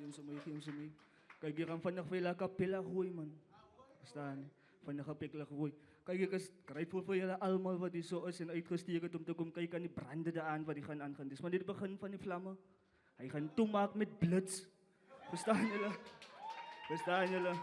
Geen ze mee. Kijk, je kan vandaag veel kapella gooien, man. Verstaan? Vandaag kapella gooien. Kijk, ik is grateful voor jullie allemaal wat die zo is en uitgesteken om te komen kijken aan die branden aan wat die gaan aangaan. Dus maar dit begin van die vlammen. Hij gaat toemaken met blits. Verstaan jullie? Verstaan jullie?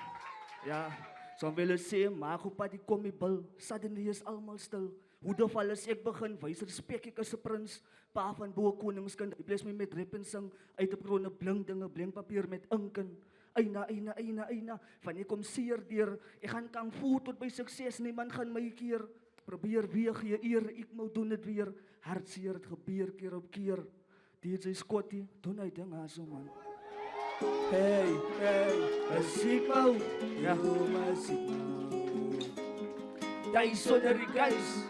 Ja. Zo willen zeggen, maak op die komibel. Suddenly is allemaal stil. Hoe de val is ek begin, wijs respect ek as 'n prins. Pa van boe koningskind, die bless my met rap en sing. Uit 'n krone blink dinge, blink papier met inken. Eina. Van ek kom seer deur. Ek gaan kang voer tot by sukses, niemand gaan my keer. Probeer weer gee eer, ek moet doen dit weer. Hartseer het gebeur keer op keer. DJ Scotty, doen hy ding haar so man. Hey, musiek wou. Ja, musiek wou. Jy sonder die guys.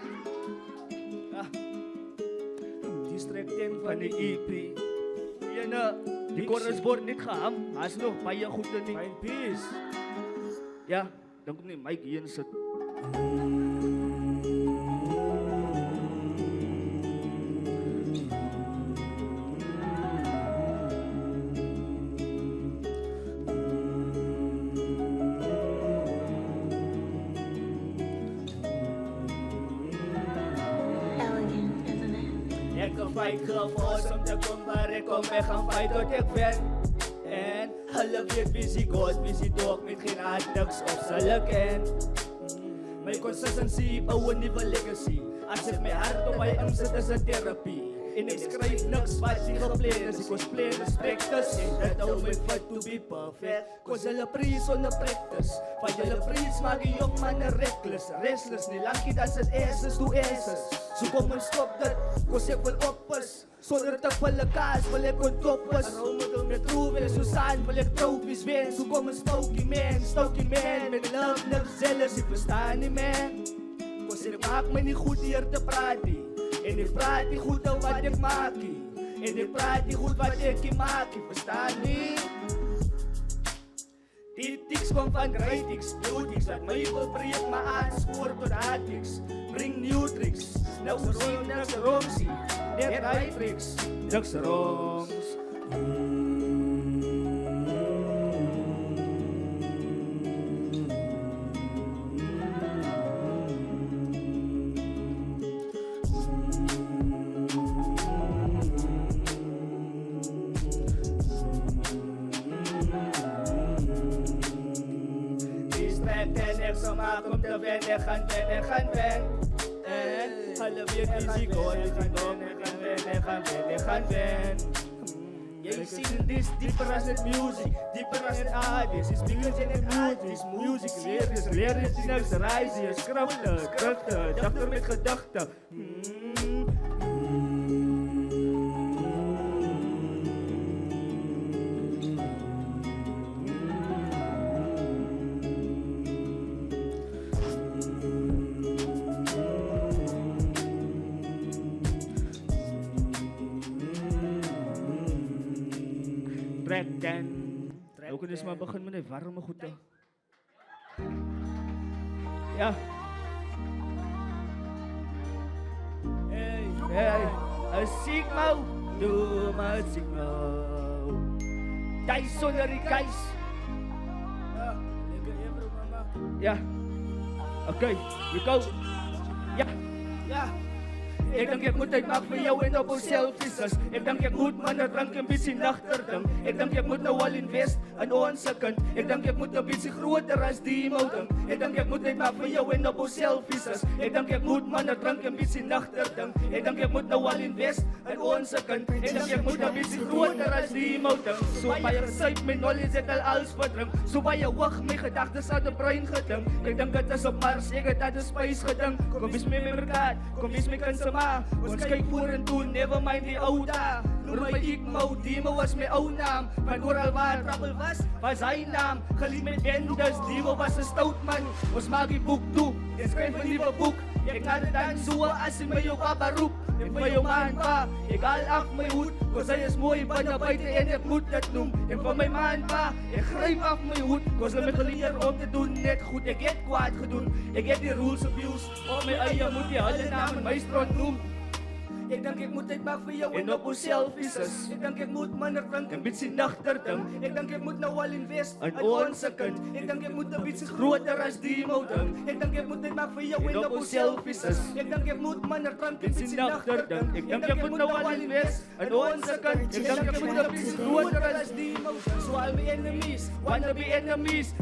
District 10 van die EP. Die chorus word niet geham. Hij is nog baie goed in die. Fine peace. Ja, dan komt die mic hier in sit. Ik kan fight gevoos om te komen, maar ik kom weg gaan fight tot ik wen. En hulle weet wie sie God, wie sie dog met geen haat, niks op zullen ken. My consistency, bouw een nieuwe legacy. As ek my hart op my inzet is een therapie. En ek skryf niks wat nie geplan is. Ek was plan is practice. En dat hou my fit to be perfect. Cause hulle prees onder practice. Van julle prees maak die jong man reckless. Restless, nie lankie dat het is to is. So kom en stop dit, cause ek wil oppas. Sonder te volle kaas wil ek ontoppas. Rolmodel met Ruben en Susan wil ek tropies wen. So kom en stokie man. Met love, niks zealous, ek verstaan nie man. Cause ek maak my nie goed hier te praat nie. En ek praat nie goed oor wat ek maak nie. En ek praat nie goed wat ek nie maak nie, verstaan nie? Die tiks kom van writings, beautics. Laat my wil breek my aanspoor tot hatics. Bring new tricks. Nou sien niks wrongs nie. Net right tricks, niks wrongs. Zo maak om te wennen, gaan wen. En hulle weet wie sie God, gaan wen. Jy sien this dieper as het music, dieper as het aardig. Is because in het mood, is music, leer is die niks reizen, je skrifte, dachter met gedachten. Track 10. Ook eens maar begin met een warme goede. Ja. Hey, een sigma, doe maar sigma. Jij zonder die guys. Ja. Oké, we go. Ja. Ik denk ik moet uitmaak vir jou en op selfies. Ek dink ek moet man 'n drank en bietjie nagterding. Ek dink ek moet nou al invest in ons kind. Ek dink ek moet 'n bietjie groter as die mouding. Ek dink ek moet uitmaak vir jou en op selfies. Ek dink ek moet man 'n drank en bietjie nagterding. Ek dink ek moet nou al invest in ons kind. Ek dink ek moet 'n bietjie groter as die mouding. So baie gesuip my knowledge het al verdrink. So baie hoog my gedagtes aan die brein gedink. Ek dink dit is op Mars, ek het dit space gedink. Kom wees my merkaat, kom wees my kanse. Ons kyk vorentoe, never mind die ou dae. Noem my Ikmo, Dimo was my ou naam. Van oral waar trouble was hy naam. Gelief met bendes, Dimo was 'n stout man. Ons maak die boek toe, en skryf 'n nuwe boek. Ek kan dit dan so as jy my jou papa roep. Ek vir jou man pa, ek haal af my hoed. Cause hy is mooi binne buite en ek moet dit noem. En vir my man pa, ek gryp af my hoed. Cause hulle my geleer om te doen net goed. Ek het kwaad gedoen, ek het die rules abuse. Op my eie moet jy hulle naam en my strot noem. Ik denk ik moet het maken voor jou En op onszelf is es. Ik denk ik moet mannen drank Een beetje nachterdam. Ik denk ik moet nou al invest Aan aan onze onze kant. Ik denk ik moet een beetje groter als die motor. Ik denk ik moet het maken voor jou en op onszelf is es. Ik denk ik moet mannen drank een beetje nachterdam. Ik denk ik moet nou al invest aan onze kant. Ik denk ik moet een beetje groter als als die motor. So all my enemies wanna be enemies.